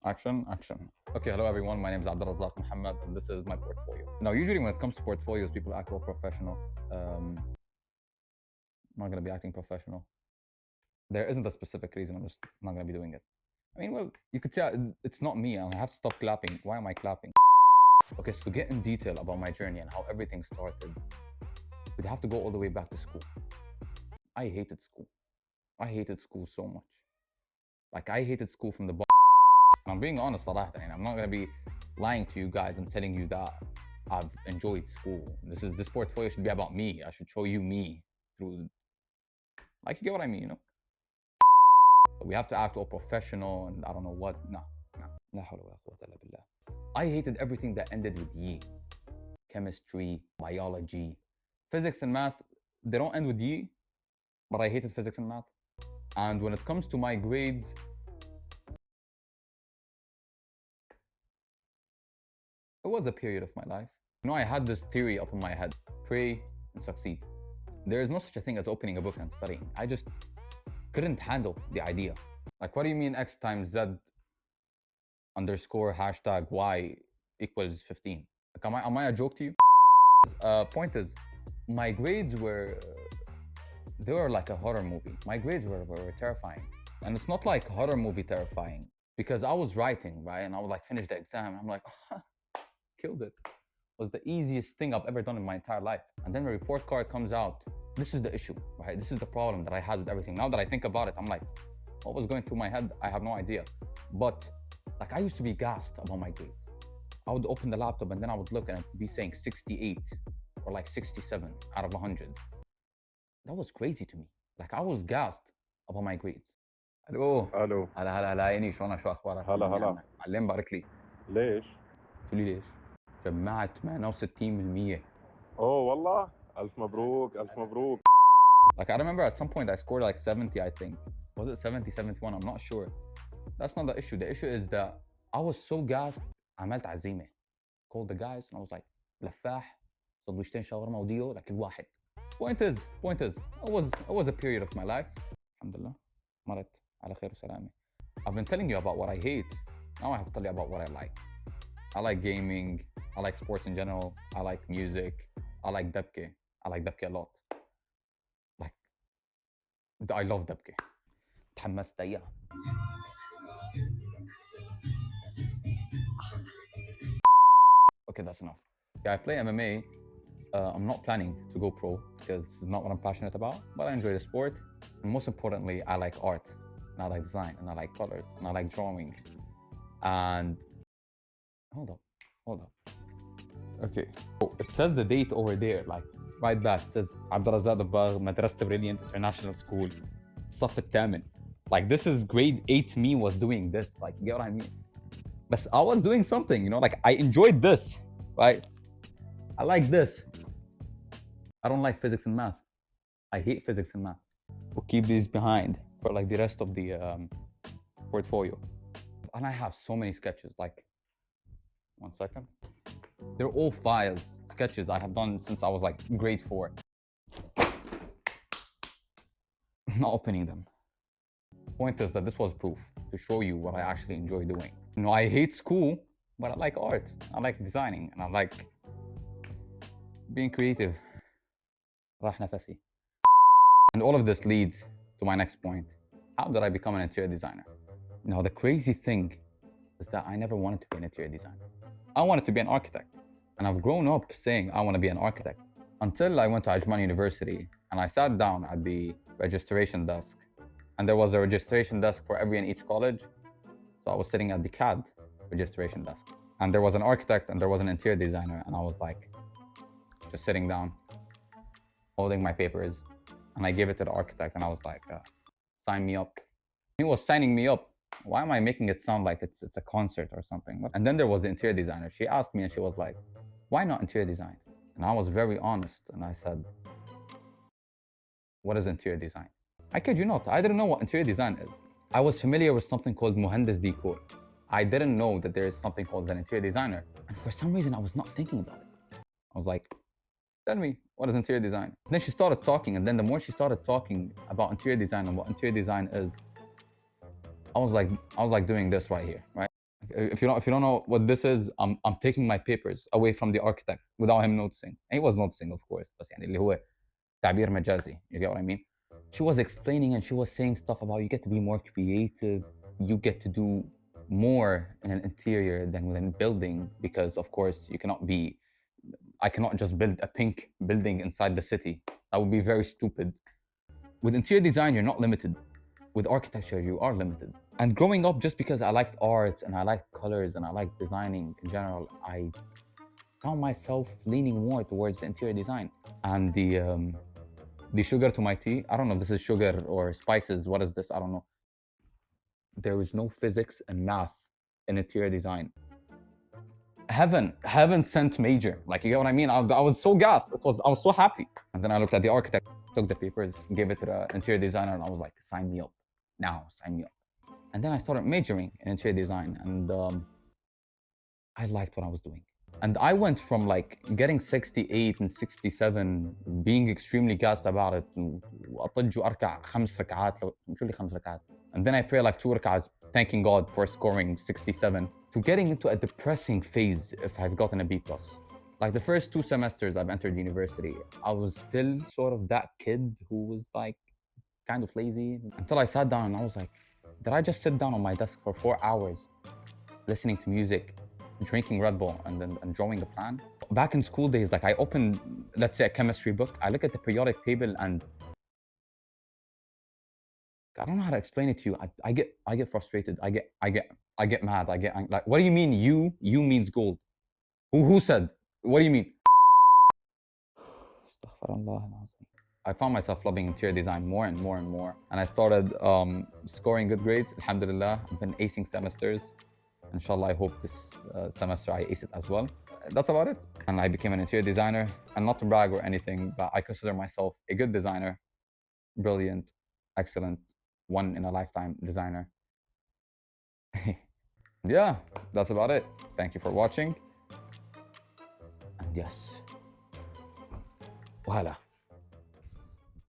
Action, action. Okay, hello everyone. My name is Abdulrazak Muhammad, and this is my portfolio. Now, usually when it comes to portfolios, people act all professional. I'm not gonna be acting professional. There isn't a specific reason. I'm just not gonna be doing it. I mean, well, you could say it's not me. I have to stop clapping. Why am I clapping? Okay, so to get in detail about my journey and how everything started, we'd have to go all the way back to school. I hated school. I hated school so much. Like I hated school from the bottom. I'm being honest, صراحة, and I'm not gonna be lying to you guys and telling you that I've enjoyed school. This portfolio should be about me. I should show you me through, like, you get what I mean, you know? But we have to act all professional and I don't know what. No, no. لا حول ولا قوة إلا بالله. I hated everything that ended with ye. Chemistry, biology, physics and math. They don't end with ye, but I hated physics and math. And when it comes to my grades, it was a period of my life. You know, I had this theory up in my head: pray and succeed. There is no such a thing as opening a book and studying. I just couldn't handle the idea. Like, what do you mean x times z underscore hashtag y equals 15? Like, am I a joke to you? Point is, my grades they were like a horror movie. My grades were terrifying. And it's not like horror movie terrifying, because I was writing, right? And I would like finish the exam. And I'm like, killed it. It was the easiest thing I've ever done in my entire life. And then the report card comes out. This is the issue, right? This is the problem that I had with everything. Now that I think about it, I'm like, what was going through my head? I have no idea. But like, I used to be gassed about my grades. I would open the laptop and then I would look and it'd be saying 68 or like 67 out of 100. That was crazy to me. Like, I was gassed about my grades. الو الو هلا هلا هلا عيني، شلونك؟ شو اخبارك؟ هلا طمني هلا عنك. معلم بارك لي. ليش؟ قلت لي ليش؟ جمعت 68%. اوه والله الف مبروك الف مبروك. Like, I remember at some point I scored like 70, I think. Was it 70, 71? I'm not sure. That's not the issue. The issue is that I was so gassed. عملت عزيمة. Called the guys and I was like, لفاح سندويشتين شاورما وديو لكل واحد. Point is, it was a period of my life. الحمد لله مرت على خير وسلامة. I've been telling you about what I hate. Now I have to tell you about what I like. I like gaming. I like sports in general. I like music. I like Debke. I like Debke a lot. Like, I love Debke. تحمست اياها. Okay, that's enough. Yeah, I play MMA. I'm not planning to go pro because it's not what I'm passionate about, but I enjoy the sport. And most importantly, I like art, and I like design, and I like colors, and I like drawing. And hold up. Okay, so it says the date over there, like right back. It says Abdulrazak Dabagh, Madrasat Brilliant International School, الصف الثامن. Like, this is grade 8 me was doing this. Like, you get what I mean? But I was doing something, you know, like I enjoyed this, right? I like this. I don't like physics and math. I hate physics and math. We'll keep these behind for like the rest of the portfolio. And I have so many sketches. Like, 1 second. They're all files, sketches I have done since I was like grade 4. Not opening them. Point is that this was proof to show you what I actually enjoy doing. You know, I hate school, but I like art. I like designing, and I like being creative. راح نفسي. And all of this leads to my next point. How did I become an interior designer? Now, the crazy thing is that I never wanted to be an interior designer. I wanted to be an architect. And I've grown up saying I want to be an architect. Until I went to Ajman University and I sat down at the registration desk. And there was a registration desk for every and each college. So I was sitting at the CAD registration desk. And there was an architect and there was an interior designer. And I was like, just sitting down, holding my papers. And I gave it to the architect and I was like, sign me up. He was signing me up. Why am I making it sound like it's a concert or something? And then there was the interior designer. She asked me and she was like, why not interior design? And I was very honest and I said, what is interior design? I kid you not, I didn't know what interior design is. I was familiar with something called Muhandis Decor. I didn't know that there is something called an interior designer. And for some reason, I was not thinking about it. I was like, tell me, what is interior design? And then she started talking, and then the more she started talking about interior design and what interior design is, I was like doing this right here, right? If you don't know what this is, I'm taking my papers away from the architect without him noticing. And he was noticing, of course, بس يعني اللي هو تعبير مجازي. You get what I mean? She was explaining and she was saying stuff about you get to be more creative, you get to do more in an interior than within a building because, of course, I cannot just build a pink building inside the city. That would be very stupid. With interior design, you're not limited. With architecture, you are limited. And growing up, just because I liked art and I liked colors and I liked designing in general, I found myself leaning more towards the interior design. And the sugar to my tea, I don't know if this is sugar or spices. What is this? I don't know. There was no physics and math in interior design. Heaven sent major. Like, you get what I mean? I was so gassed. I was so happy. And then I looked at the architect, took the papers, gave it to the interior designer, and I was like, sign me up. Now, sign me up. And then I started majoring in interior design, and I liked what I was doing. And I went from like getting 68 and 67, being extremely gassed about it, وأطج وأركع 5 ركعات شو اللي 5 ركعات. And then I pray like 2 ركعات, thanking God for scoring 67, to getting into a depressing phase if I've gotten a B+. Like the first 2 semesters I've entered university, I was still sort of that kid who was like kind of lazy, until I sat down and I was like, did I just sit down on my desk for 4 hours listening to music, drinking Red Bull, and drawing a plan? Back in school days, like I open, let's say, a chemistry book, I look at the periodic table and I don't know how to explain it to you. I get frustrated. I get mad. I get like, what do you mean you? You means gold. Who said? What do you mean? I found myself loving interior design more and more and more. And I started scoring good grades. Alhamdulillah, I've been acing semesters. Inshallah, I hope this semester I ace it as well. That's about it. And I became an interior designer. And not to brag or anything, but I consider myself a good designer. Brilliant, excellent, one in a lifetime designer. Yeah, that's about it. Thank you for watching. And yes, voila.